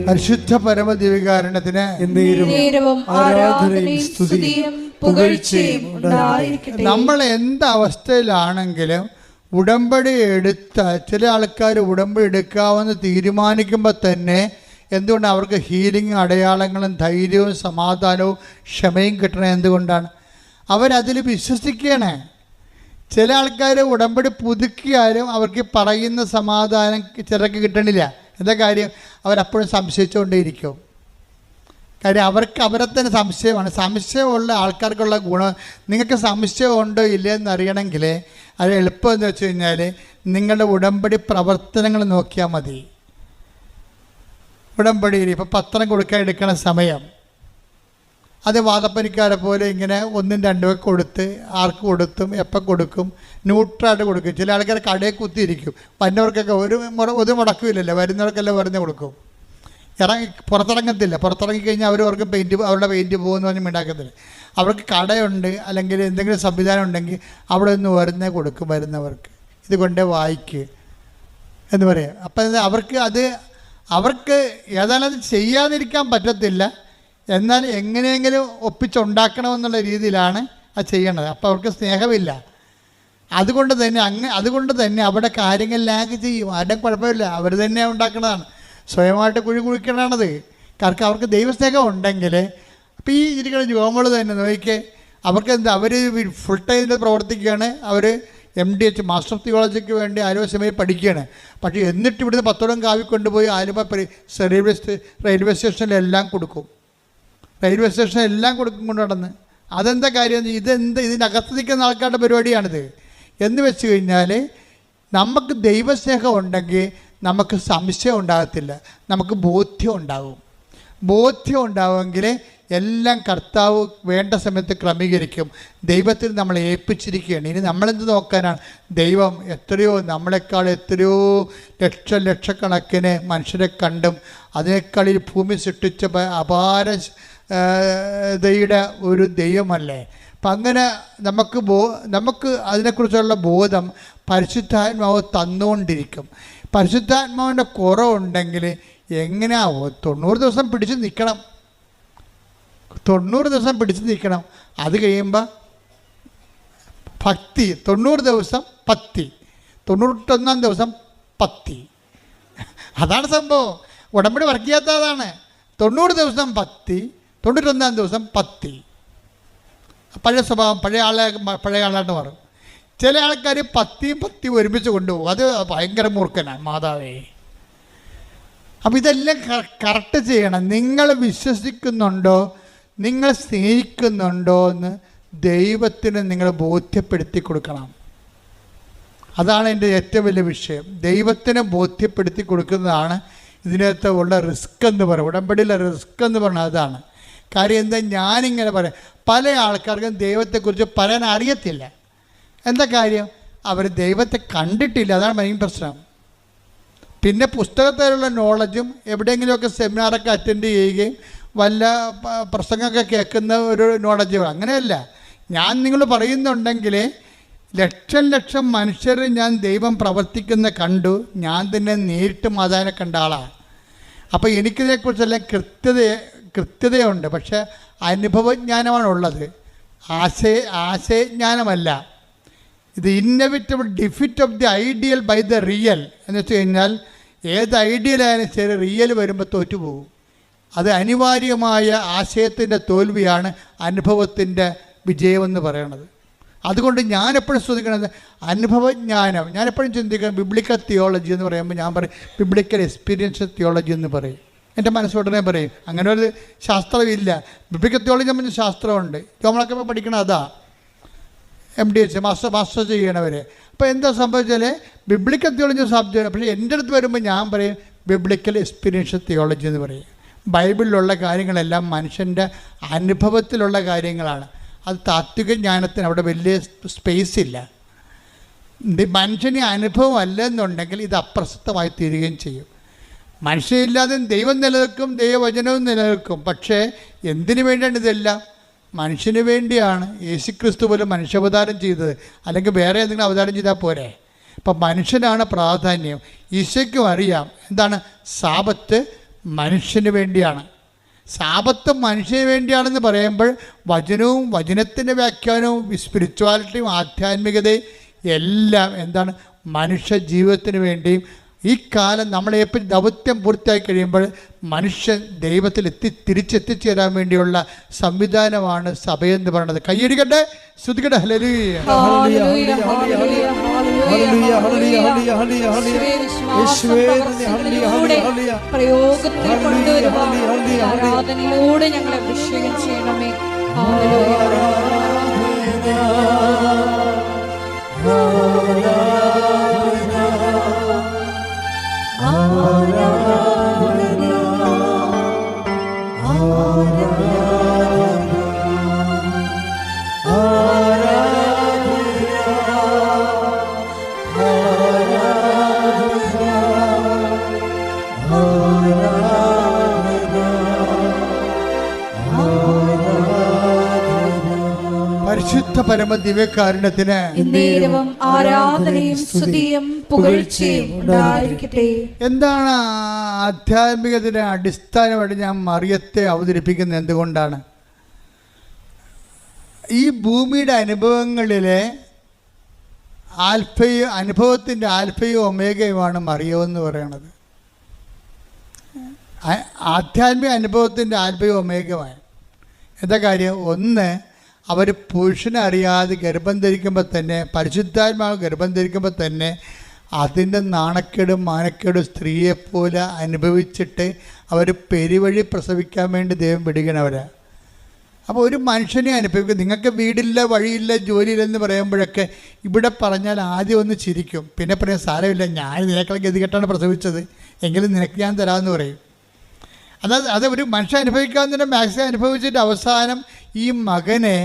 പരിശുദ്ധ പരമദിവ്യകാരുണ്യത്തിന് ആരാധനയും സ്തുതിയും പുകഴ്ചയും ഉണ്ടായിരിക്കട്ടെ. നമ്മൾ എന്ത് അവസ്ഥയിലാണെങ്കിലും ഉടമ്പടി എടുത്ത ചില ആൾക്കാർ ഉടമ്പടി എടുക്കാമെന്ന് തീരുമാനിക്കുമ്പോൾ തന്നെ എന്തുകൊണ്ട് അവർക്ക് ഹീലിംഗ് അടയാളങ്ങളും ധൈര്യവും സമാധാനവും ക്ഷമയും കിട്ടണം? എന്തുകൊണ്ടാണ്? അവരതിൽ വിശ്വസിക്കുകയാണ്. ചില ആൾക്കാർ ഉടമ്പടി പുതുക്കിയാലും അവർക്ക് പറയുന്ന സമാധാനം ചിലർക്ക് കിട്ടണില്ല. എന്താ കാര്യം? അവരപ്പോഴും സംശയിച്ചുകൊണ്ടേയിരിക്കും. കാര്യം അവർക്ക് അവരെ തന്നെ സംശയമാണ്. സംശയമുള്ള ആൾക്കാർക്കുള്ള ഗുണം, നിങ്ങൾക്ക് സംശയമുണ്ടോ ഇല്ലയെന്ന് അറിയണമെങ്കിൽ അത് എളുപ്പമെന്ന് വെച്ച് കഴിഞ്ഞാൽ നിങ്ങളുടെ ഉടമ്പടി പ്രവർത്തനങ്ങൾ നോക്കിയാൽ മതി. ഉടമ്പടിയിൽ ഇപ്പോൾ പത്രം കൊടുക്കാൻ എടുക്കണ സമയം അത് വാദപ്പനിക്കാരെ പോലെ ഇങ്ങനെ 1-2 കൊടുത്ത് ആർക്ക് കൊടുത്തും എപ്പോൾ കൊടുക്കും, ന്യൂട്രായിട്ട് കൊടുക്കും. ചില ആൾക്കാർ കടയിൽ കുത്തിയിരിക്കും. വരുന്നവർക്കൊക്കെ ഒരു മുടക്കമില്ലല്ലോ, വരുന്നവർക്കെല്ലാം വെറുതെ കൊടുക്കും. പുറത്തിറങ്ങത്തില്ല. പുറത്തിറങ്ങിക്കഴിഞ്ഞാൽ അവർക്ക് അവരുടെ പെയിൻറ്റ് പോകുമെന്ന് പറഞ്ഞ് ഉണ്ടാക്കത്തില്ല. അവർക്ക് കടയുണ്ട് അല്ലെങ്കിൽ എന്തെങ്കിലും സംവിധാനം ഉണ്ടെങ്കിൽ അവിടെ നിന്ന് വെറുതെ കൊടുക്കും വരുന്നവർക്ക്. ഇതുകൊണ്ട് വായിക്ക് എന്ന് പറയാം. അപ്പം അവർക്ക് ഏതായാലും അത് ചെയ്യാതിരിക്കാൻ പറ്റത്തില്ല. എന്നാൽ എങ്ങനെയെങ്കിലും ഒപ്പിച്ചുണ്ടാക്കണമെന്നുള്ള രീതിയിലാണ് അത് ചെയ്യണത്. അപ്പോൾ അവർക്ക് സ്നേഹമില്ല. അതുകൊണ്ട് തന്നെ അവിടെ കാര്യങ്ങൾ ലാഗ് ചെയ്യും. ആരുടെയും കുഴപ്പമില്ല, അവർ തന്നെ ഉണ്ടാക്കുന്നതാണ്. സ്വയമായിട്ട് കുഴിക്കണത്. കാരണം അവർക്ക് ദൈവസ്നേഹം ഉണ്ടെങ്കിൽ അപ്പോൾ ഈ ഇരിക്കുന്ന യുവങ്ങൾ തന്നെ നോക്കിക്കേ, അവർ ഫുൾ ടൈമിൽ പ്രവർത്തിക്കുകയാണ്. അവർ MDH മാസ്റ്റർ ഓഫ് തിയോളജിക്ക് വേണ്ടി ആലുവ പഠിക്കുകയാണ്. പക്ഷേ എന്നിട്ട് ഇവിടുന്ന് 10 കാവി കൊണ്ടുപോയി ആലുവ റെയിൽവേ സ്റ്റേഷനിലെല്ലാം കൊടുക്കും. റെയിൽവേ സ്റ്റേഷനിലെല്ലാം കൊടുക്കും കൊണ്ട് നടന്ന്. അതെന്താ കാര്യം? ഇതിനകത്ത് നിൽക്കുന്ന ആൾക്കാരുടെ പരിപാടിയാണിത്. എന്ന് വെച്ച് കഴിഞ്ഞാൽ നമുക്ക് ദൈവസ്നേഹം ഉണ്ടെങ്കിൽ നമുക്ക് സംശയം ഉണ്ടാകത്തില്ല, നമുക്ക് ബോധ്യം ഉണ്ടാകും. ബോധ്യം ഉണ്ടാവുമെങ്കിൽ എല്ലാം കർത്താവ് വേണ്ട സമയത്ത് ക്രമീകരിക്കും. ദൈവത്തിൽ നമ്മളെ ഏൽപ്പിച്ചിരിക്കുകയാണ്. ഇനി നമ്മളെന്ത് നോക്കാനാണ്? ദൈവം നമ്മളെക്കാൾ എത്രയോ ലക്ഷക്കണക്കിന് മനുഷ്യരെ കണ്ടും അതിനേക്കാൾ ഈ ഭൂമി സൃഷ്ടിച്ച അപാരതയുടെ ഒരു ദൈവമല്ലേ. അപ്പം അങ്ങനെ നമുക്ക് അതിനെക്കുറിച്ചുള്ള ബോധം പരിശുദ്ധാത്മാവ് തന്നുകൊണ്ടിരിക്കും. പരിശുദ്ധാത്മാവിൻ്റെ കുറവുണ്ടെങ്കിൽ എങ്ങനെയാ 90 ദിവസം പിടിച്ച് നിൽക്കണം. 90 ദിവസം പിടിച്ച് നിൽക്കണം. അത് കഴിയുമ്പോൾ ഭക്തി, 90 ദിവസം പത്തി, 91-ാം ദിവസം പത്തി. അതാണ് സംഭവം. ഉടമ്പടി വർക്ക് ചെയ്യാത്ത അതാണ്. 90 ദിവസം പത്തി, 91-ാം ദിവസം പത്തി. പഴയ സ്വഭാവം, പഴയ ആളായിട്ട് മാറും. ചില ആൾക്കാർ പത്തി ഒരുമിച്ച് കൊണ്ടുപോകും. അത് ഭയങ്കര മൂർഖനാണ്. മാതാവേ, അപ്പം ഇതെല്ലാം കറക്റ്റ് ചെയ്യണം. നിങ്ങൾ വിശ്വസിക്കുന്നുണ്ടോ, നിങ്ങൾ സ്നേഹിക്കുന്നുണ്ടോ എന്ന് ദൈവത്തിന് നിങ്ങൾ ബോധ്യപ്പെടുത്തി കൊടുക്കണം. അതാണ് എൻ്റെ ഏറ്റവും വലിയ വിഷയം. ദൈവത്തിന് ബോധ്യപ്പെടുത്തി കൊടുക്കുന്നതാണ് ഇതിനകത്ത് ഉള്ള റിസ്ക് എന്ന് പറയും. ഉടമ്പടിയിലെ റിസ്ക് എന്ന് പറഞ്ഞാൽ അതാണ്. കാര്യം എന്താ, ഞാനിങ്ങനെ പറയാം, പല ആൾക്കാർക്കും ദൈവത്തെക്കുറിച്ച് പറയാൻ അറിയത്തില്ല. എന്താ കാര്യം? അവർ ദൈവത്തെ കണ്ടിട്ടില്ല. അതാണ് മെയിൻ പ്രശ്നം. പിന്നെ പുസ്തകത്തിലുള്ള നോളജും എവിടെയെങ്കിലുമൊക്കെ സെമിനാറൊക്കെ അറ്റൻഡ് ചെയ്യുകയും വല്ല പ്രസംഗമൊക്കെ കേൾക്കുന്ന ഒരു നോളജ്. അങ്ങനെയല്ല. ഞാൻ നിങ്ങൾ പറയുന്നുണ്ടെങ്കിൽ ലക്ഷം മനുഷ്യർ ഞാൻ ദൈവം പ്രവർത്തിക്കുന്ന കണ്ടു. ഞാൻ തന്നെ നേരിട്ട് മാതാവിനെ കണ്ട ആളാണ്. അപ്പോൾ എനിക്കിതിനെക്കുറിച്ചെല്ലാം കൃത്യതയുണ്ട്. പക്ഷേ അനുഭവജ്ഞാനമാണുള്ളത്, ആശയജ്ഞാനമല്ല. ഇത് inevitable defeat of the ideal by the real എന്ന് വെച്ച് കഴിഞ്ഞാൽ ഏത് ഐഡിയലായാലും ശരി, റിയൽ വരുമ്പോൾ തോറ്റുപോകും. അത് അനിവാര്യമായ ആശയത്തിൻ്റെ തോൽവിയാണ് അനുഭവത്തിൻ്റെ വിജയമെന്ന് പറയണത്. അതുകൊണ്ട് ഞാനെപ്പോഴും ശ്രദ്ധിക്കണത് അനുഭവജ്ഞാനം. ഞാനെപ്പോഴും ചിന്തിക്കണം ബിബ്ലിക്കൽ തിയോളജി എന്ന് പറയുമ്പോൾ ഞാൻ പറയും ബിബ്ലിക്കൽ എക്സ്പീരിയൻഷ്യൽ തിയോളജി എന്ന് പറയും. എൻ്റെ മനസ്സുടനെ പറയും. അങ്ങനെ ഒരു ശാസ്ത്രമില്ല. ബിബ്ലിക്കൽ തിയോളജി എന്ന് പറഞ്ഞ ശാസ്ത്രമുണ്ട്. നമ്മളൊക്കെ പഠിക്കണം അതാ. MDH മാസ്റ്റർ ചെയ്യണവർ. അപ്പോൾ എന്താ സംഭവിച്ചാൽ ബിബ്ലിക്കൽ തിയോളജി സബ്ജക്റ്റ്. പക്ഷേ എൻ്റെ അടുത്ത് വരുമ്പോൾ ഞാൻ പറയും ബിബ്ലിക്കൽ എക്സ്പീരിയൻഷ്യൽ തിയോളജി എന്ന് പറയും. ബൈബിളിലുള്ള കാര്യങ്ങളെല്ലാം മനുഷ്യൻ്റെ അനുഭവത്തിലുള്ള കാര്യങ്ങളാണ്. അത് താത്വിക ജ്ഞാനത്തിന് അവിടെ വലിയ സ്പേസ് ഇല്ല. മനുഷ്യന് അനുഭവം അല്ലെന്നുണ്ടെങ്കിൽ ഇത് അപ്രസക്തമായി തീരുകയും ചെയ്യും. മനുഷ്യനില്ലാതെ ദൈവം നിലനിൽക്കും, ദൈവവചനവും നിലനിൽക്കും. പക്ഷേ എന്തിനു വേണ്ടിയാണ് ഇതെല്ലാം? മനുഷ്യന് വേണ്ടിയാണ്. യേശുക്രിസ്തു പോലും മനുഷ്യാവതാരം ചെയ്തത്. അല്ലെങ്കിൽ വേറെ എന്തെങ്കിലും അവതാരം ചെയ്താൽ പോരെ? അപ്പം മനുഷ്യനാണ് പ്രാധാന്യം. ഈശോയ്ക്കും അറിയാം എന്താണ് സാബത്ത് മനുഷ്യന് വേണ്ടിയാണ്. ശാബത്ത് മനുഷ്യന് വേണ്ടിയാണെന്ന് പറയുമ്പോൾ വചനവും വചനത്തിൻ്റെ വ്യാഖ്യാനവും സ്പിരിച്വാലിറ്റിയും ആധ്യാത്മികതയും എല്ലാം എന്താണ്? മനുഷ്യ ജീവിതത്തിന് വേണ്ടിയും ഈ കാലം നമ്മളെപ്പോഴും ദൗത്യം പൂർത്തിയായി കഴിയുമ്പോൾ മനുഷ്യൻ ദൈവത്തിൽ തിരിച്ചെത്തിച്ചേരാൻ വേണ്ടിയുള്ള സംവിധാനമാണ് സഭയെന്ന് പറയുന്നത്. കയ്യടിക്കട്ടെ, ശ്രുതിക്കട്ടെ. ഹല്ലേലൂയ. ആരാധനയിലൂടെ ഞങ്ങളെ അഭിഷേകം ചെയ്യണമേ. പരിശുദ്ധ പരമ ദിവ്യകാരുണ്യത്തിന് ആരാധനയും സ്തുതിയും പുകഴ്ചയും ഉണ്ടായിരിക്കട്ടെ. എന്താണ് ആധ്യാത്മികതയുടെ അടിസ്ഥാനമായിട്ട് ഞാൻ മറിയത്തെ അവതരിപ്പിക്കുന്നത്? എന്തുകൊണ്ടാണ്? ഈ ഭൂമിയുടെ അനുഭവങ്ങളിലെ അനുഭവത്തിൻ്റെ ആൽഫയും ഒമേഗയുമാണ് മറിയമെന്ന് പറയുന്നത്. ആധ്യാത്മിക അനുഭവത്തിൻ്റെ ആൽഫയും ഒമേഗയുമാണ്. എന്താ കാര്യം? ഒന്ന്, അവർ പുരുഷനെ അറിയാതെ ഗർഭം ധരിക്കുമ്പോൾ തന്നെ, പരിശുദ്ധാത്മാവ് ഗർഭം ധരിക്കുമ്പോൾ തന്നെ അതിൻ്റെ നാണക്കേടും മാനക്കേടും സ്ത്രീയെപ്പോലെ അനുഭവിച്ചിട്ട് അവർ പെരുവഴി പ്രസവിക്കാൻ വേണ്ടി ദൈവം വിടുകണവരാ. അപ്പോൾ ഒരു മനുഷ്യനെ അനുഭവിക്കും. നിങ്ങൾക്ക് വീടില്ല, വഴിയില്ല, ജോലിയില്ലെന്ന് പറയുമ്പോഴൊക്കെ ഇവിടെ പറഞ്ഞാൽ ആദ്യം ഒന്ന് ചിരിക്കും, പിന്നെ പറയാൻ സാരമില്ല, ഞാൻ നിനക്കുള്ള ഗതികെട്ടാണ് പ്രസവിച്ചത്, എങ്കിലും നിനക്ക് ഞാൻ തരാമെന്ന് പറയും. അത് ഒരു മനുഷ്യൻ അനുഭവിക്കാവുന്നതിൻ്റെ മാക്സിമം അനുഭവിച്ചിട്ട് അവസാനം ഈ മകനെ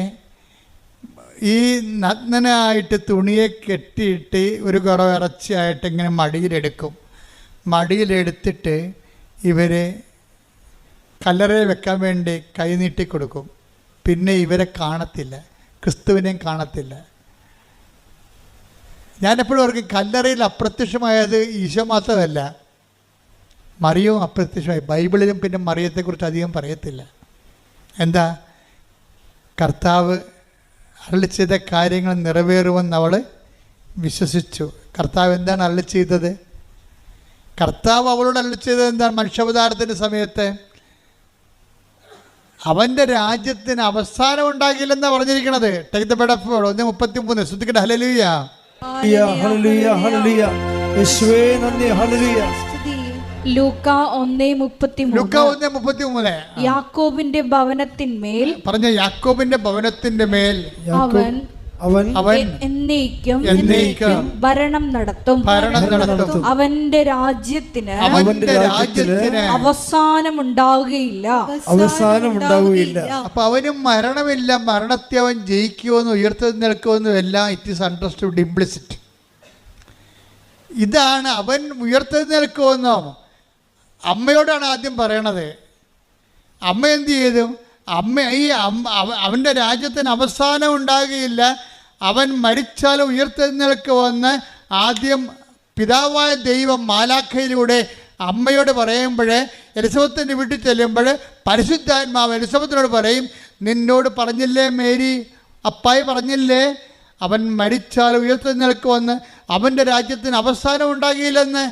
ഈ നഗ്നനായിട്ട് തുണിയെ കെട്ടിയിട്ട് ഒരു കുറവ് ഇറച്ചിയായിട്ട് ഇങ്ങനെ മടിയിലെടുത്തിട്ട് ഇവരെ കല്ലറയിൽ വെക്കാൻ വേണ്ടി കൈ നീട്ടി കൊടുക്കും. പിന്നെ ഇവരെ കാണത്തില്ല, ക്രിസ്തുവിനെയും കാണത്തില്ല. ഞാനെപ്പോഴും ഓർക്കും, കല്ലറയിൽ അപ്രത്യക്ഷമായത് ഈശോ മാത്രമല്ല, മറിയവും അപ്രത്യക്ഷമായി. ബൈബിളിലും പിന്നെ മറിയത്തെക്കുറിച്ച് അധികം പറയത്തില്ല. എന്താ? കർത്താവ് അരുളി ചെയ്ത കാര്യങ്ങൾ നിറവേറുമെന്ന് അവൾ വിശ്വസിച്ചു. കർത്താവ് എന്താണ് അരുളി ചെയ്തത്? കർത്താവ് അവളോട് അരുളി ചെയ്തത് എന്താണ്? മനുഷ്യാവതാരത്തിൻ്റെ സമയത്ത് അവൻ്റെ രാജ്യത്തിന് അവസാനം ഉണ്ടാകില്ലെന്നാണ് പറഞ്ഞിരിക്കുന്നത്. Take the bed of 1:33. ശ്രദ്ധിക്കട്ടെ. ഹല്ലേലൂയ. ലൂക്കാ 1:33. യാക്കോബിന്റെ ഭവനത്തിന്മേൽ പറഞ്ഞ യാക്കോബിന്റെ ഭവനത്തിന്റെ മേൽ അവൻ എന്നേക്കും ഭരണം നടത്തും. അവന്റെ രാജ്യത്തിന് അവസാനമുണ്ടാവുകയില്ല. അപ്പൊ അവനും മരണമില്ല, മരണത്തെ അവൻ ജയിക്കുമെന്നും ഉയർത്തെഴുന്നേൽക്കുമെന്നും എല്ലാം ഇറ്റ് ഈസ് അണ്ടർസ്റ്റുഡ് ഇംപ്ലിസിറ്റ്. ഇതാണ് അവൻ ഉയർത്തെഴുന്നേൽക്കുമെന്നോ അമ്മയോടാണ് ആദ്യം പറയണത്. അമ്മ എന്ത് ചെയ്തു? അവൻ്റെ രാജ്യത്തിന് അവസാനം ഉണ്ടാകുകയില്ല, അവൻ മരിച്ചാലും ഉയർത്തെഴുന്നേൽക്കുമെന്ന് ആദ്യം പിതാവായ ദൈവം മാലാഖയിലൂടെ അമ്മയോട് പറയുമ്പോൾ, എലിസബത്തിൻ്റെ വീട്ടിൽ ചെല്ലുമ്പോൾ പരിശുദ്ധാത്മാവ് എലിസബത്തിനോട് പറയും, നിന്നോട് പറഞ്ഞില്ലേ മേരി, അപ്പായി പറഞ്ഞില്ലേ അവൻ മരിച്ചാൽ ഉയർത്തെഴുന്നേൽക്കുമെന്ന്, അവൻ്റെ രാജ്യത്തിന് അവസാനം ഉണ്ടാകില്ലെന്ന്.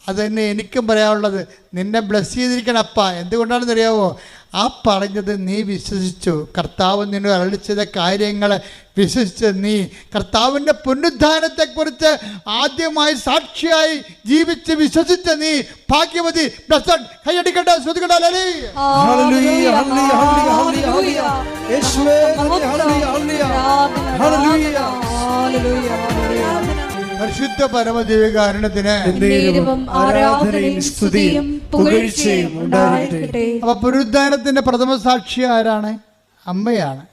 അതുതന്നെ എനിക്കും പറയാനുള്ളത്. നിന്നെ ബ്ലെസ് ചെയ്തിരിക്കണം അപ്പ. എന്തുകൊണ്ടാണെന്ന് അറിയാമോ? ആ പറഞ്ഞത് നീ വിശ്വസിച്ചു. കർത്താവ് നിന്നോട് അരുളി ചെയ്ത കാര്യങ്ങൾ വിശ്വസിച്ച് നീ കർത്താവിൻ്റെ പുനരുദ്ധാനത്തെക്കുറിച്ച് ആദ്യമായി സാക്ഷിയായി ജീവിച്ച് വിശ്വസിച്ച നീ ഭാഗ്യവതി. കൈയടിക്കട്ടെ, ശ്രുതിക്കട്ടെ. പരിശുദ്ധ പരമദിവ്യകാരുണ്യത്തിന് ആരാധനയും സ്തുതിയും പുകഴ്ചയും ഉണ്ടായിരിക്കട്ടെ. അപ്പൊ പുനരുദ്ധാനത്തിന്റെ പ്രഥമ സാക്ഷി ആരാണ്? അമ്മയാണ്.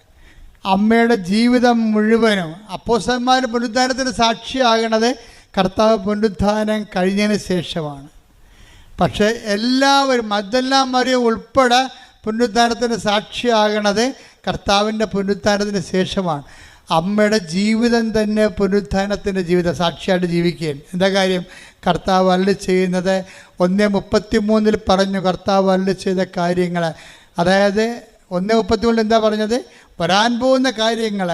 അമ്മയുടെ ജീവിതം മുഴുവനും അപ്പോസ്തലന്മാർ പുനരുദ്ധാനത്തിന് സാക്ഷിയാകണത് കർത്താവ് പുനരുദ്ധാനം കഴിഞ്ഞതിന് ശേഷമാണ്. പക്ഷെ എല്ലാവരും മഗ്ദലന മറിയം ഉൾപ്പെടെ പുനരുദ്ധാനത്തിന് സാക്ഷിയാകണത് കർത്താവിൻ്റെ പുനരുദ്ധാനത്തിന് ശേഷമാണ്. അമ്മയുടെ ജീവിതം തന്നെ പുനരുത്ഥാനത്തിൻ്റെ ജീവിത സാക്ഷിയായിട്ട് ജീവിക്കുകയാണ്. എന്താ കാര്യം? കർത്താവ് അരുളി ചെയ്യുന്നത് 1:33 പറഞ്ഞു. കർത്താവ് അരുളി ചെയ്ത കാര്യങ്ങൾ, അതായത് 1:33 എന്താ പറഞ്ഞത്? വരാൻ പോകുന്ന കാര്യങ്ങൾ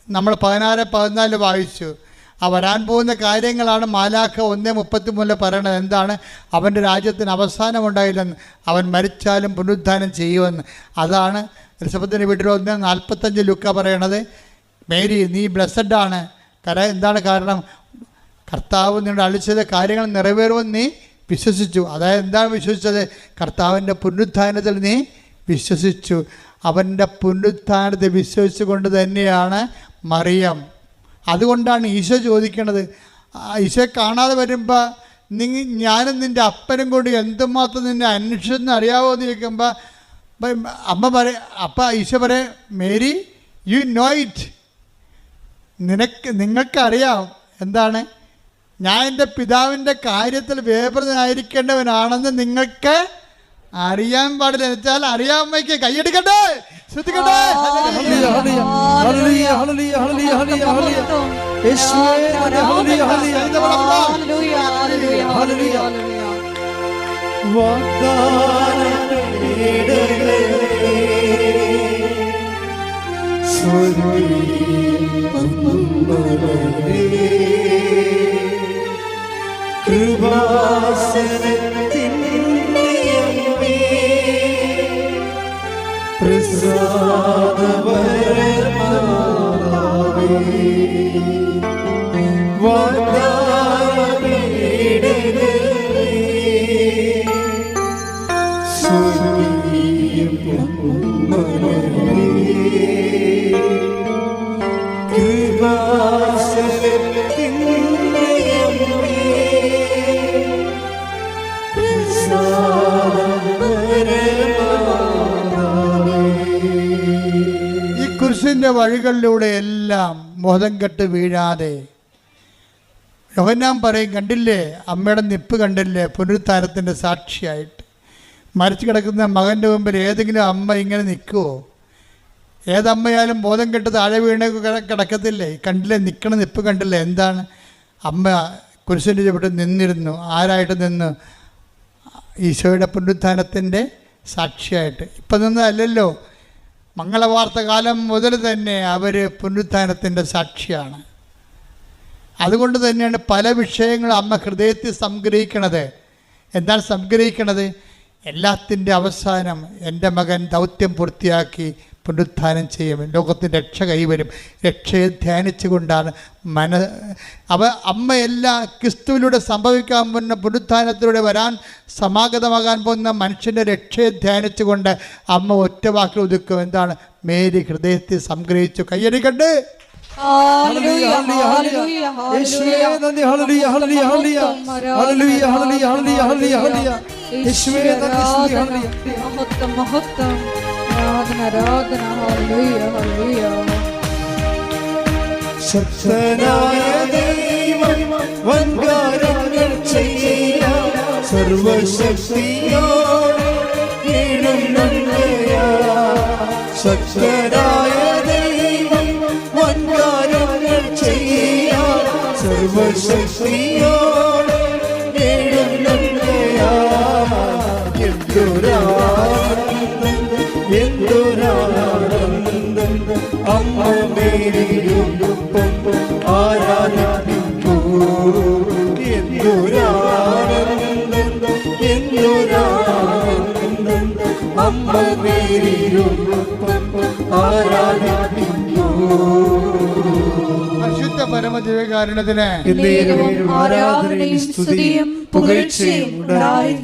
നമ്മൾ 16-14 വായിച്ചു. ആ വരാൻ പോകുന്ന കാര്യങ്ങളാണ് മാലാഖ 1:33 പറയണത്. എന്താണ്? അവൻ്റെ രാജ്യത്തിന് അവസാനമുണ്ടായില്ലെന്ന്, അവൻ മരിച്ചാലും പുനരുദ്ധാനം ചെയ്യുമെന്ന്. അതാണ് എലിസബത്തിൻ്റെ വീട്ടിൽ 1:45 ലൂക്ക പറയണത്. മേരി, നീ ബ്ലെസ്സഡാണ്. എന്താണ് കാരണം? കർത്താവ് നിങ്ങളുടെ അളിച്ചത് കാര്യങ്ങൾ നിറവേറുമെന്ന് നീ വിശ്വസിച്ചു. അതായത് എന്താണ് വിശ്വസിച്ചത്? കർത്താവിൻ്റെ പുനരുത്ഥാനത്തിൽ നീ വിശ്വസിച്ചു. അവൻ്റെ പുനരുത്ഥാനത്തെ വിശ്വസിച്ചുകൊണ്ട് തന്നെയാണ് മറിയം. അതുകൊണ്ടാണ് ഈശോ ചോദിക്കണത്. ഈശോയെ കാണാതെ വരുമ്പോൾ ഞാനും നിൻ്റെ അപ്പനും കൂടി എന്തുമാത്രം നിന്നെ അന്വേഷിച്ചെന്ന് അറിയാവോ എന്ന് ചോദിക്കുമ്പോൾ അമ്മ അപ്പം ഈശോ പറയും, മേരി, യു നോ ഇറ്റ്. നിങ്ങൾക്കറിയാം. എന്താണ്? ഞാൻ എൻ്റെ പിതാവിൻ്റെ കാര്യത്തിൽ വേപൃതനായിരിക്കേണ്ടവനാണെന്ന് നിങ്ങൾക്ക് അറിയാൻ പാടില്ല. എന്നുവെച്ചാൽ അറിയാമ്മയ്ക്ക് കൈയെടുക്കട്ടെ, ശ്രദ്ധിക്കട്ടെ. കുരിശിൻ്റെ വഴികളിലൂടെ എല്ലാം ബോധം കെട്ട് വീഴാതെ യോഹന്നാൻ പറയും, കണ്ടില്ലേ അമ്മയുടെ നിപ്പ്, കണ്ടില്ലേ പുനരുത്ഥാനത്തിൻ്റെ സാക്ഷിയായിട്ട്. മരിച്ചു കിടക്കുന്ന മകൻ്റെ മുമ്പിൽ ഏതെങ്കിലും അമ്മ ഇങ്ങനെ നിൽക്കുമോ? ഏതമ്മയാലും ബോധം കെട്ട് താഴെ വീണ് കിടക്കത്തില്ലേ? കണ്ടില്ലേ നിൽക്കണ നിപ്പ് കണ്ടില്ലേ? എന്താണ്? അമ്മ കുരിശിൻ്റെ ചുവട്ട് നിന്നിരുന്നു. ആരായിട്ട് നിന്ന്? ഈശോയുടെ പുനരുത്ഥാനത്തിൻ്റെ സാക്ഷിയായിട്ട്. ഇപ്പം നിന്നതല്ലല്ലോ, മംഗളവാർത്ത കാലം മുതൽ തന്നെ അവർ പുനരുത്ഥാനത്തിൻ്റെ സാക്ഷിയാണ്. അതുകൊണ്ട് തന്നെയാണ് പല വിഷയങ്ങളും അമ്മ ഹൃദയത്തിൽ സംഗ്രഹിക്കണത്. എന്താണ് സംഗ്രഹിക്കണത്? എല്ലാത്തിൻ്റെ അവസാനം എൻ്റെ മകൻ ദൗത്യം പൂർത്തിയാക്കി പുനരുത്ഥാനം ചെയ്യും, ലോകത്തിൻ്റെ രക്ഷ കൈവരും. രക്ഷയെ ധ്യാനിച്ചുകൊണ്ടാണ് അമ്മയെല്ലാം ക്രിസ്തുവിലൂടെ സംഭവിക്കാൻ പോകുന്ന പുനരുത്ഥാനത്തിലൂടെ വരാൻ സമാഗതമാകാൻ പോകുന്ന മനുഷ്യൻ്റെ രക്ഷയെ ധ്യാനിച്ചുകൊണ്ട് അമ്മ ഒറ്റ വാക്കിൽ ഒതുക്കും. എന്താണ്? മേരി ഹൃദയത്തിൽ സംഗ്രഹിച്ചു. കയ്യടിക്കട്ടെ. ശക്തനായ ദൈവം വൻകാര്യങ്ങൾ ചെയ്യാൻ സർവശക്തിയോടെ എഴുന്നള്ളുകയാ. ശക്തനായ ദൈവം വൻകാര്യങ്ങൾ ചെയ്യാൻ സർവശക്തിയോടെ എഴുന്നള്ളുകയാ. എന്തൊരാനന്ദം അമ്മ മേരിയൊപ്പം ആരാധിക്കൂ. എന്തൊരാനന്ദം അമ്മ മേരിയൊപ്പം ആരാധിക്കൂ. പരിശുദ്ധ പരമദിവ്യകാരുണ്യത്തിന്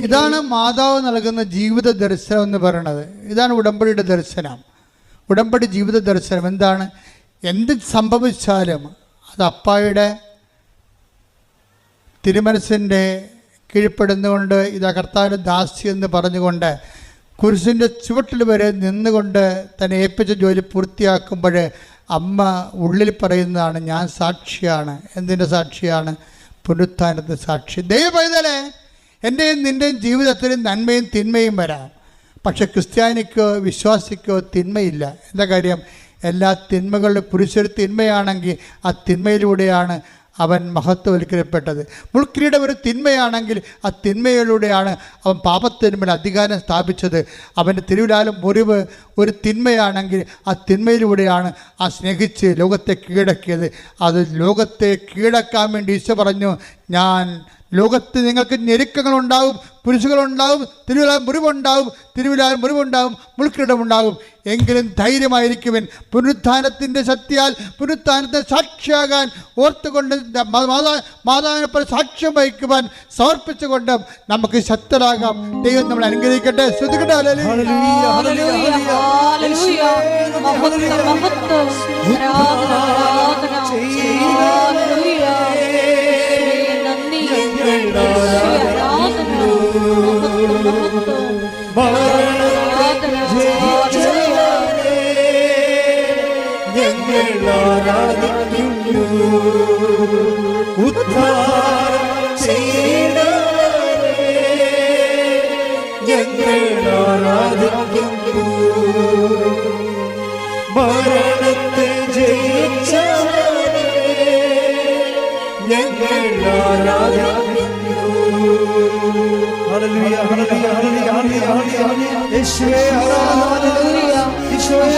ഇതാണ് മാതാവ് നൽകുന്ന ജീവിത ദർശനം എന്ന് പറയുന്നത്. ഇതാണ് ഉടമ്പടിയുടെ ദർശനം. ഉടമ്പടി ജീവിത ദർശനം എന്താണ്? എന്ത് സംഭവിച്ചാലും അത് അപ്പായുടെ തിരുമനസ്സിൻ്റെ കീഴ്പ്പെടുന്നുകൊണ്ട് ഇതാ കർത്താവിൻ്റെ ദാസി എന്ന് പറഞ്ഞുകൊണ്ട് കുരിശിൻ്റെ ചുവട്ടിൽ വരെ നിന്നുകൊണ്ട് തന്നെ ഏൽപ്പിച്ച ജോലി പൂർത്തിയാക്കുമ്പോൾ അമ്മ ഉള്ളിൽ പറയുന്നതാണ്, ഞാൻ സാക്ഷിയാണ്. എന്തിൻ്റെ സാക്ഷിയാണ്? പുനരുത്ഥാനത്തിൻ്റെ സാക്ഷി. ദൈവപൈതലേ, എൻ്റെയും നിൻ്റെയും ജീവിതത്തിൽ നന്മയും തിന്മയും വരാം. പക്ഷെ ക്രിസ്ത്യാനിക്കോ വിശ്വാസിക്കോ തിന്മയില്ല. എന്താ കാര്യം? എല്ലാ തിന്മകളുടെ പുരുഷൊരു തിന്മയാണെങ്കിൽ ആ തിന്മയിലൂടെയാണ് അവൻ മഹത്വവൽക്കരിക്കപ്പെട്ടത്. മുൾക്കിരീടം ഒരു തിന്മയാണെങ്കിൽ ആ തിന്മയിലൂടെയാണ് അവൻ പാപത്തിന്മേൽ അധികാരം സ്ഥാപിച്ചത്. അവൻ്റെ തിരുവിലാലും മുറിവ് ഒരു തിന്മയാണെങ്കിൽ ആ തിന്മയിലൂടെയാണ് ആ സ്നേഹിച്ച് ലോകത്തെ കീഴടക്കിയത്. അത് ലോകത്തെ കീഴടക്കാൻ വേണ്ടി ഈശോ പറഞ്ഞു, ഞാൻ ലോകത്ത് നിങ്ങൾക്ക് ഞെരുക്കങ്ങളുണ്ടാവും, പുരുഷകളുണ്ടാവും, മുറിവുണ്ടാവും, മുൾക്കിരീടമുണ്ടാകും. എങ്കിലും ധൈര്യമായിരിക്കുവൻ. പുനരുത്ഥാനത്തിൻ്റെ ശക്തിയാൽ പുനരുത്ഥാനത്തെ സാക്ഷിയാകാൻ ഓർത്തുകൊണ്ട് മാതാവിനെപ്പോലെ സാക്ഷ്യം വഹിക്കുവാൻ സമർപ്പിച്ചുകൊണ്ട് നമുക്ക് ശക്തരാകാം. ദൈവം നമ്മൾ അനുഗ്രഹിക്കട്ടെ. ശ്രുതികട്ടെ. ആരാധിക്കുന്നു ഉദ്ധാരം ചെയ്തവനെ ഞങ്ങൾ ആരാധിക്കുന്നു മരണത്തെ ജയിച്ചവനെ ഞങ്ങൾ ആരാധിക്കുന്നു. ഹല്ലേലൂയ ഹല്ലേലൂയ ഹല്ലേലൂയ ഹല്ലേലൂയ യേശുവേ ആരാധന യേശുവേ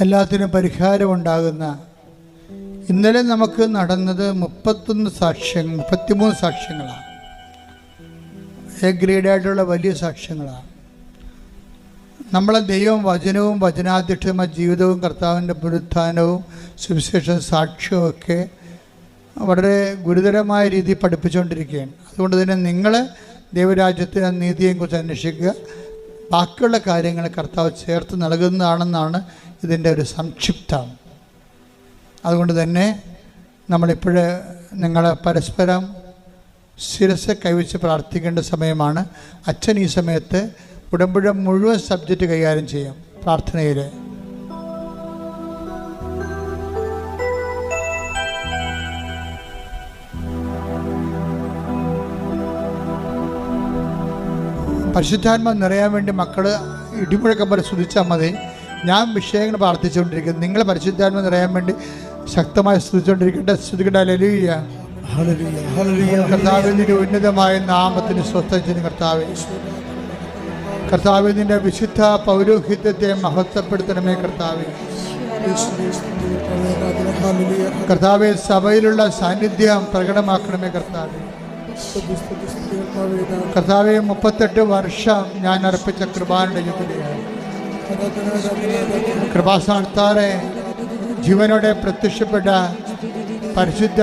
എല്ലാത്തിനും പരിഹാരമുണ്ടാകുന്ന ഇന്നലെ നമുക്ക് നടന്നത് 33 സാക്ഷ്യങ്ങളാണ്. എ ഗ്രേഡായിട്ടുള്ള വലിയ സാക്ഷ്യങ്ങളാണ്. നമ്മളെ ദൈവം വചനവും വചനാധ്യക്ഷമായ ജീവിതവും കർത്താവിൻ്റെ പുനരുത്ഥാനവും സുവിശേഷ സാക്ഷ്യവും ഒക്കെ വളരെ ഗുരുതരമായ രീതിയിൽ പഠിപ്പിച്ചുകൊണ്ടിരിക്കുകയാണ്. അതുകൊണ്ട് തന്നെ നിങ്ങൾ ദൈവരാജ്യത്തിന് നീതിയെക്കുറിച്ച് അന്വേഷിക്കുക. ബാക്കിയുള്ള കാര്യങ്ങൾ കർത്താവ് ചേർത്ത് നൽകുന്നതാണെന്നാണ് ഇതിൻ്റെ ഒരു സംക്ഷിപ്തം. അതുകൊണ്ട് തന്നെ നമ്മളിപ്പോഴേ നിങ്ങളെ പരസ്പരം ശിരസ് കൈവച്ച് പ്രാർത്ഥിക്കേണ്ട സമയമാണ്. അച്ഛൻ ഈ സമയത്ത് ഉടമ്പുഴ മുഴുവൻ സബ്ജക്റ്റ് കൈകാര്യം ചെയ്യും പ്രാർത്ഥനയിൽ. പരിശുദ്ധാത്മാവ് നിറയാൻ വേണ്ടി മക്കൾ ഇടിമുഴക്കം പോലെ സ്തുതിച്ചാൽ മതി. ഞാൻ വിഷയങ്ങൾ പ്രാർത്ഥിച്ചുകൊണ്ടിരിക്കുന്നു. നിങ്ങൾ പരിശുദ്ധാത്മാവ് നിറയാൻ വേണ്ടി ശക്തമായി സ്തുതിച്ചുകൊണ്ടിരിക്കട്ടെ. സ്തുതിക്കട്ടെ. ഹല്ലേലൂയ കർത്താവിൻ്റെ ഉന്നതമായ നാമത്തിന് സ്വസ്ഥം. കർത്താവിൻ്റെ വിശുദ്ധ പൗരോഹിത്യത്തെ മഹത്വപ്പെടുത്തണമേ. കർത്താവെ സഭയിലുള്ള സാന്നിധ്യം പ്രകടമാക്കണമേ. കർത്താവെ 38 വർഷം ഞാൻ അർപ്പിച്ച കൃപാന്റെ ജൂബിലിയാണ്. കൃപാസ്ഥാനത്താറെ ജീവനോടെ പ്രത്യക്ഷപ്പെട്ട പരിശുദ്ധ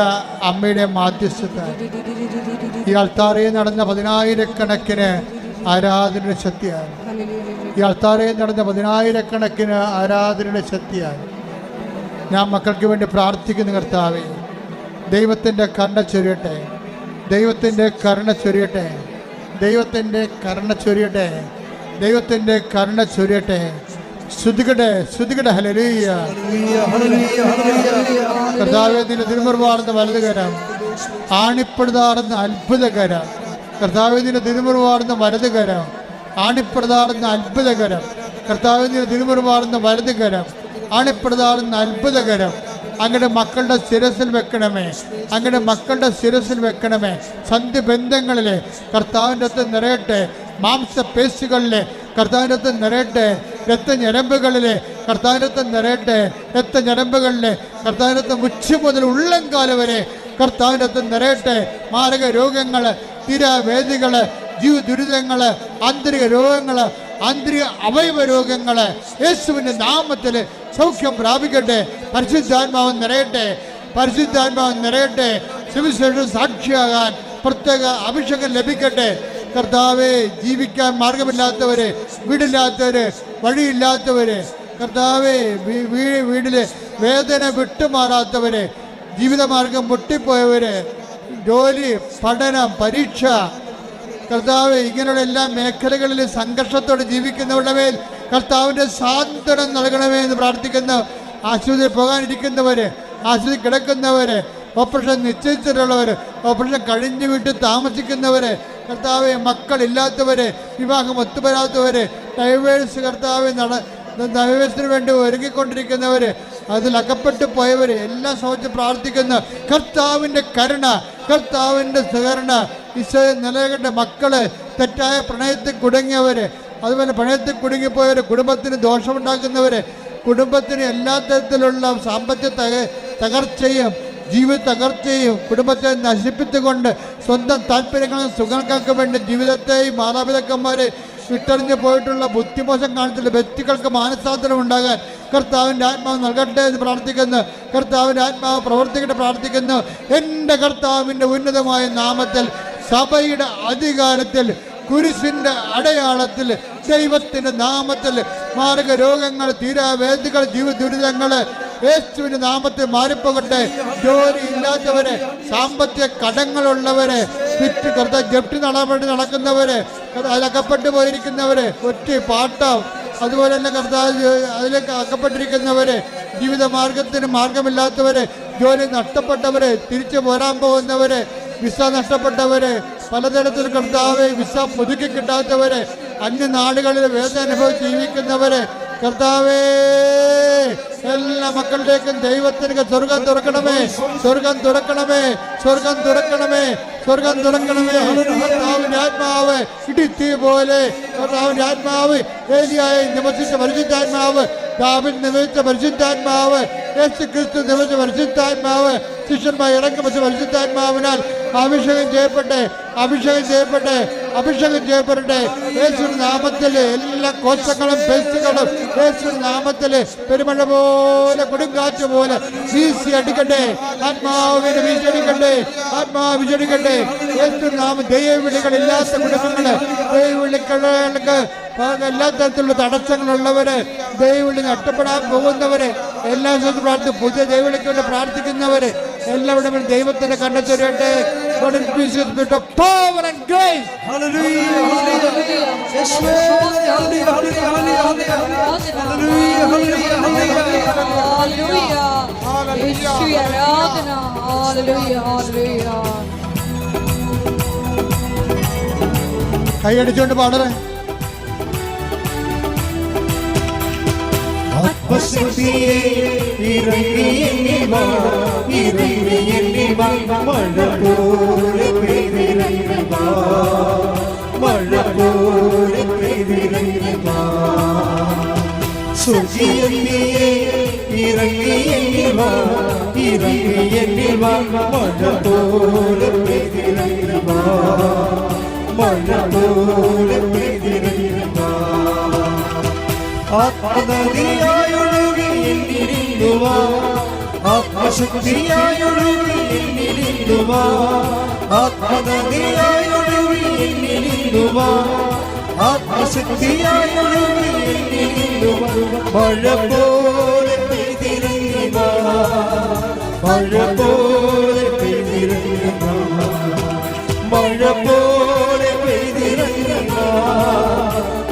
അമ്മയുടെ മാധ്യസ്ഥത ഈ അൾത്താറയിൽ നടന്ന 10,000 ആരാധനയുടെ ശക്തിയാണ്. ഈ അൾത്താറയിൽ നടന്ന 10,000 ആരാധനയുടെ ശക്തിയാണ്. ഞാൻ മക്കൾക്ക് വേണ്ടി പ്രാർത്ഥിക്കുന്നു. കർത്താവേ, ദൈവത്തിൻ്റെ കരുണ ചൊരിയട്ടെ, ദൈവത്തിൻ്റെ കരുണ ചൊരിയട്ടെ, ദൈവത്തിൻ്റെ കരുണ ചൊരിയട്ടെ, ദൈവത്തിൻ്റെ കരുണ ചൊരിയട്ടെ. ശ്രുതികട്ടെ, ശ്രുതികട്ടെ. ഹല്ലേലൂയ. കർത്താവേ, നിന്റെ തിരുമുറിവാർന്ന വലതുകരം, ആണിപ്പെടുതാർന്ന അത്ഭുതകരം. കർത്താവേ, നിന്റെ തിരുമുറിവാർന്ന വലതുകരം, ആണിപ്പെടുതാർന്ന അത്ഭുതകരം. കർത്താവേ, നിന്റെ തിരുമുറിവാർന്ന വലതുകരം, ആണിപ്പെടുതാർന്ന അത്ഭുതകരം. അങ്ങയുടെ മക്കളുടെ ശിരസിൽ വെക്കണമേ, അങ്ങയുടെ മക്കളുടെ ശിരസിൽ വെക്കണമേ. സന്ധിബന്ധങ്ങളിലെ കർത്താവിൻ്റെ അകത്ത് നിറയട്ടെ, മാംസപേശികളിലെ കർത്താവിൻ്റെ അകത്ത് നിറയട്ടെ, രക്തഞരമ്പുകളിലെ കർത്താവിൻ്റെ അകത്ത് നിറയട്ടെ, രക്തഞരമ്പുകളിലെ കർത്താവിൻ്റെ അകത്ത് മുച്ചു മുതൽ ഉള്ളംകാല വരെ കർത്താവിൻ്റെ അകത്ത് നിറയട്ടെ. മാരക രോഗങ്ങൾ, തീരാവേദികൾ, ജീവദുരിതങ്ങൾ, ആന്തരിക രോഗങ്ങൾ, ആന്തരിക അവയവ രോഗങ്ങൾ യേശുവിൻ്റെ നാമത്തിൽ സൗഖ്യം പ്രാപിക്കട്ടെ. പരിശുദ്ധാത്മാവ് നിറയട്ടെ, പരിശുദ്ധാത്മാവ് നിറയട്ടെ. സുവിശേഷം സാക്ഷിയാകാൻ പ്രത്യേക അഭിഷേകം ലഭിക്കട്ടെ. കർത്താവെ, ജീവിക്കാൻ മാർഗമില്ലാത്തവര്, വീടില്ലാത്തവര്, വഴിയില്ലാത്തവര്, കർത്താവെ, വീടിലെ വേദന വിട്ടുമാറാത്തവര്, ജീവിതമാർഗം പൊട്ടിപ്പോയവര്, ജോലി, പഠനം, പരീക്ഷ, കർത്താവ് ഇങ്ങനെയുള്ള എല്ലാ മേഖലകളിലും സംഘർഷത്തോടെ ജീവിക്കുന്നവരുടെ മേൽ കർത്താവിൻ്റെ സാന്ത്വനം നൽകണമേ എന്ന് പ്രാർത്ഥിക്കുന്നു. ആശുപത്രിയിൽ പോകാനിരിക്കുന്നവർ, ആശുപത്രി കിടക്കുന്നവർ, ഓപ്പറേഷൻ നിശ്ചയിച്ചിട്ടുള്ളവർ, ഓപ്പറേഷൻ കഴിഞ്ഞ് വീട്ടിൽ താമസിക്കുന്നവർ, കർത്താവ് മക്കളില്ലാത്തവർ, വിവാഹം ഒത്തുവരാത്തവർ, ഡൈവേഴ്സ് കർത്താവ് ഡൈവേഴ്സിന് വേണ്ടി ഒരുങ്ങിക്കൊണ്ടിരിക്കുന്നവർ, അതിൽ അകപ്പെട്ടു പോയവർ എല്ലാം സംബന്ധിച്ച് പ്രാർത്ഥിക്കുന്ന കർത്താവിൻ്റെ കരുണ, കർത്താവിൻ്റെ സഹകരണ ഈശോ നിലകണ്ട മക്കള്, തെറ്റായ പ്രണയത്തിൽ കുടുങ്ങിയവർ, അതുപോലെ പ്രണയത്തിൽ കുടുങ്ങിപ്പോയവർ, കുടുംബത്തിന് ദോഷമുണ്ടാക്കുന്നവർ, കുടുംബത്തിന് എല്ലാ തരത്തിലുള്ള സാമ്പത്തിക തകർച്ചയും ജീവിത തകർച്ചയും കുടുംബത്തെ നശിപ്പിച്ചുകൊണ്ട് സ്വന്തം താല്പര്യങ്ങളും സുഖങ്ങൾക്കൊക്കെ വേണ്ടി ജീവിതത്തെയും മാതാപിതാക്കന്മാരെ വിട്ടെറിഞ്ഞ് പോയിട്ടുള്ള ബുദ്ധിമോശം കാണിച്ചുള്ള വ്യക്തികൾക്ക് മാനസാന്തരം ഉണ്ടാകാൻ കർത്താവിൻ്റെ ആത്മാവ് നൽകട്ടെ എന്ന് പ്രാർത്ഥിക്കുന്നു. കർത്താവിൻ്റെ ആത്മാവ് പ്രവർത്തിക്കട്ടെ പ്രാർത്ഥിക്കുന്നു. എൻ്റെ കർത്താവിൻ്റെ ഉന്നതമായ നാമത്തിൽ, സഭയുടെ അധികാരത്തിൽ, കുരിശിൻ്റെ അടയാളത്തിൽ, ദൈവത്തിൻ്റെ നാമത്തിൽ മാർഗരോഗങ്ങൾ, തീരാവേദികൾ, ജീവ ദുരിതങ്ങൾ യേശുവിൻ്റെ നാമത്തിൽ മാറിപ്പോകട്ടെ. ജോലി ഇല്ലാത്തവരെ, സാമ്പത്തിക കടങ്ങളുള്ളവരെ, ജപ്തി നടപടി നടക്കുന്നവരെ, അതിലകപ്പെട്ടു പോയിരിക്കുന്നവരെ, ഒറ്റ പാട്ടം, അതുപോലെ തന്നെ കർത്താവ് അതിലേക്ക് അകപ്പെട്ടിരിക്കുന്നവരെ, ജീവിത മാർഗത്തിന് മാർഗമില്ലാത്തവരെ, ജോലി നഷ്ടപ്പെട്ടവരെ, തിരിച്ചു പോരാൻ പോകുന്നവരെ, വിസ നഷ്ടപ്പെട്ടവരെ, പലതരത്തിൽ കർത്താവ് വിസ പുതുക്കി കിട്ടാത്തവരെ, അന്യനാടുകളിൽ വേദന അനുഭവിച്ച് ജീവിക്കുന്നവരെ, കർത്താവേ എല്ലാ മക്കളുടേക്കും ദൈവത്തിന് സ്വർഗം തുറക്കണമേ, സ്വർഗം തുറക്കണമേ, സ്വർഗം തുറക്കണമേ, സ്വർഗം തുറക്കണമേ. കർത്താവിൻ്റെ ആത്മാവ് ഇടിത്തീ പോലെ, കർത്താവിൻ്റെ ആത്മാവ് ഏലിയായി നിവസിച്ച പരിശുദ്ധാത്മാവ്, ദാവീദ് നിവസിച്ച പരിശുദ്ധാത്മാവ്, യേശു ക്രിസ്തു നിവസിച്ച പരിശുദ്ധാത്മാവ്, ശിഷ്യന്മാർ ഇറങ്ങി വെച്ച പരിശുദ്ധാത്മാവിനാൽ അഭിഷേകം ചെയ്യപ്പെട്ടെ, അഭിഷേകം ചെയ്യപ്പെട്ടെ, അഭിഷേകം ചെയ്യപ്പെടട്ടെ. യേശുവിന്റെ നാമത്തിൽ എല്ലാ കോശങ്ങളും പേശികളും യേശുവിന്റെ നാമത്തിൽ പെരുമഴ പോലെ, കൊടുങ്കാറ്റ് പോലെ വീശി അടിക്കട്ടെ. ആത്മാവിനെ വീശടിക്കട്ടെ, ആത്മാവ് വീശടിക്കട്ടെ. യേശുവിന്റെ നാമം ദൈവവിളികളില്ലാത്ത കുടുംബങ്ങള്, ദൈവവിളികൾക്ക് എല്ലാ തരത്തിലുള്ള തടസ്സങ്ങളുള്ളവര്, ദൈവവിളി നഷ്ടപ്പെടാൻ പോകുന്നവര്, എല്ലാ സ്ഥലത്തും പ്രാർത്ഥിക്കും. പുതിയ ദൈവവിളിക്ക് വേണ്ടി പ്രാർത്ഥിക്കുന്നവര് എല്ലാവരുടെ ദൈവത്തിന്റെ കണ്ടെത്തരട്ടെ. power and grace. Hallelujah, hallelujah. Hallelujah, hallelujah. കൈയടിച്ചുകൊണ്ട് പാടറേ. ആത്മശക്തിയെ ഇറങ്ങി വാ, ഇറങ്ങി വാ, മഴ പോലെ പെയ്തിറങ്ങി വാ, മഴ പോലെ പെയ്തിറങ്ങി വാ. സുജിയെ ഇറങ്ങി വാ, ഇറങ്ങി വാ, മഴ പോലെ പെയ്തിറങ്ങി വാ, മഴ പോലെ പെയ്തിറങ്ങി വാ. ആത്മനദിയായൊഴുകി എന്നിടുവാ, ആത്മശക്തിയായൊഴുകി എന്നിടുവാ, ആത്മനദിയായൊഴുകി എന്നിടുവാ, ആത്മശക്തിയായൊഴുകി എന്നിടുവാ. മഴ പോലെ പെയ്തിറങ്ങി വാ, മഴ പോലെ പെയ്തിറങ്ങി വാ, മഴ പോലെ പെയ്തിറങ്ങി വാ,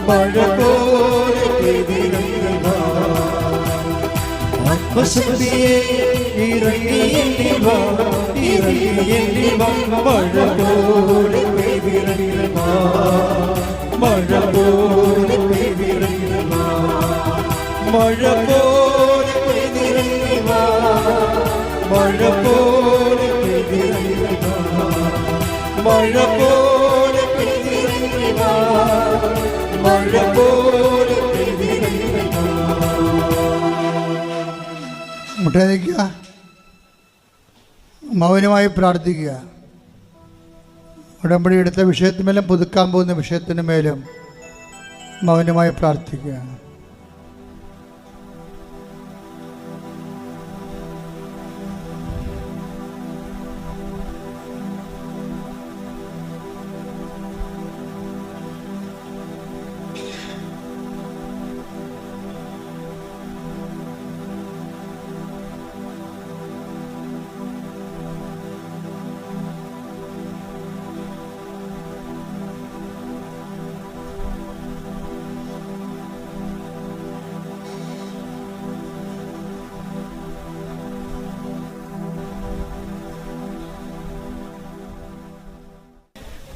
മഴ പോലെ പെയ്തിറങ്ങി വാ. ആത്മശക്തിയെ ഇറങ്ങി വാ, ഇറങ്ങി വാ, മഴ പോലെ പെയ്തിറങ്ങി വാ, മഴ പോലെ പെയ്തിറങ്ങി വാ, മഴ പോലെ പെയ്തിറങ്ങി വാ, മഴ പോലെ പെയ്തിറങ്ങി വാ, മഴ പോലെ പെയ്തിറങ്ങി വാ, മഴ പോലെ പെയ്തിറങ്ങി വാ. മുട്ടേക്കുക, മൗനമായി പ്രാർത്ഥിക്കുക. ഉടമ്പടി എടുത്ത വിഷയത്തിന്മേലും പുതുക്കാൻ പോകുന്ന വിഷയത്തിന് മേലും മൗനമായി പ്രാർത്ഥിക്കുക.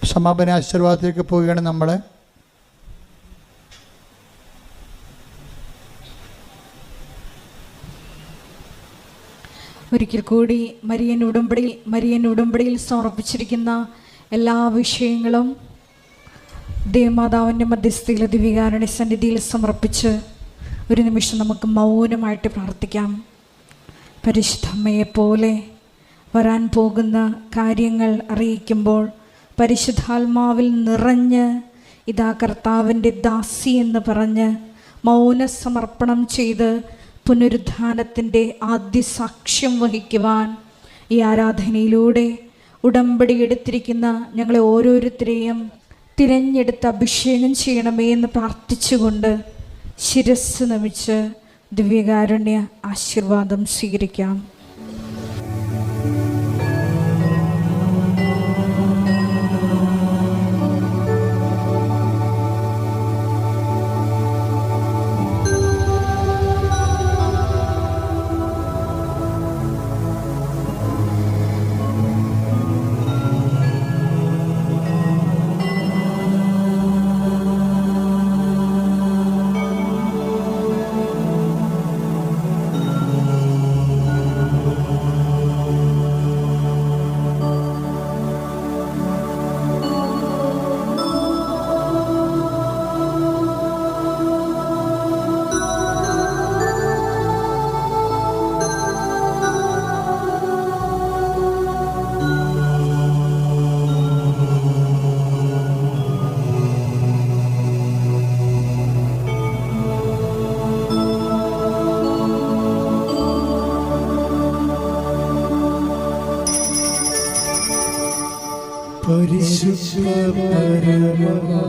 സമാപന ആശീർവാദത്തിലേക്ക് പോവുകയാണ് നമ്മൾ. ഒരിക്കൽ കൂടി മരിയൻ ഉടമ്പടിയിൽ സമർപ്പിച്ചിരിക്കുന്ന എല്ലാ വിഷയങ്ങളും ദേവമാതാവിൻ്റെ മധ്യസ്ഥയിലെ ദിവ്യകാരുണ്യ സന്നിധിയിൽ സമർപ്പിച്ച് ഒരു നിമിഷം നമുക്ക് മൗനമായിട്ട് പ്രാർത്ഥിക്കാം. പരിശുദ്ധ അമ്മയെപ്പോലെ വരാൻ പോകുന്ന കാര്യങ്ങൾ അറിയിക്കുമ്പോൾ പരിശുദ്ധാത്മാവിൽ നിറഞ്ഞ് ഇതാ കർത്താവിൻ്റെ ദാസി എന്ന് പറഞ്ഞ് മൗനസമർപ്പണം ചെയ്ത് പുനരുദ്ധാനത്തിൻ്റെ ആദ്യ സാക്ഷ്യം വഹിക്കുവാൻ ഈ ആരാധനയിലൂടെ ഉടമ്പടി എടുത്തിരിക്കുന്ന ഞങ്ങളെ ഓരോരുത്തരെയും തിരഞ്ഞെടുത്ത് അഭിഷേകം ചെയ്യണമേ എന്ന് പ്രാർത്ഥിച്ചുകൊണ്ട് ശിരസ് നമിച്ച് ദിവ്യകാരുണ്യ ആശീർവാദം സ്വീകരിക്കാം. പരിശുദ്ധ പരമമാ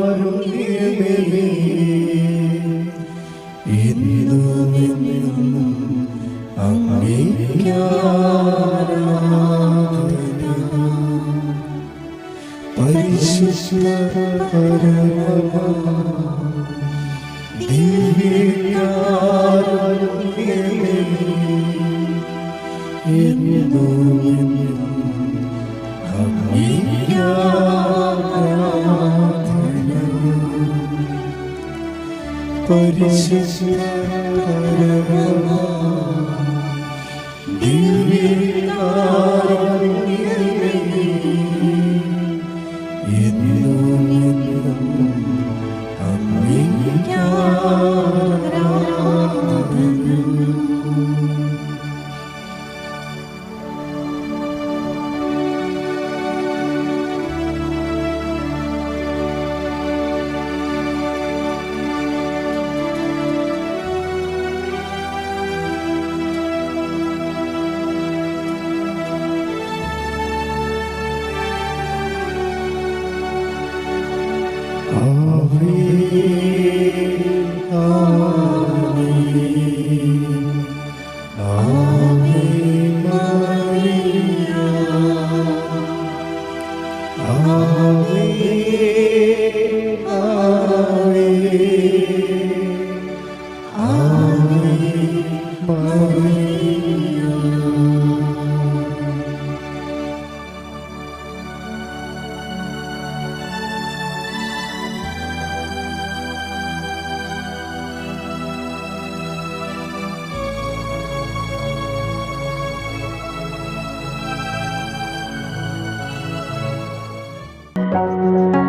ദിവ്യകാരുണ്യമേ, എന്നുമെന്നും അങ്ങേയ്ക്കാരാധന. പരിശുദ്ധ പരമമാ ദിവ്യകാരുണ്യമേ, പരിശുദ്ധ പരമമാ ദിവ്യകാരുണ്യമേ, എന്നുമെന്നും അങ്ങേയ്ക്കാരാധന. Thank you.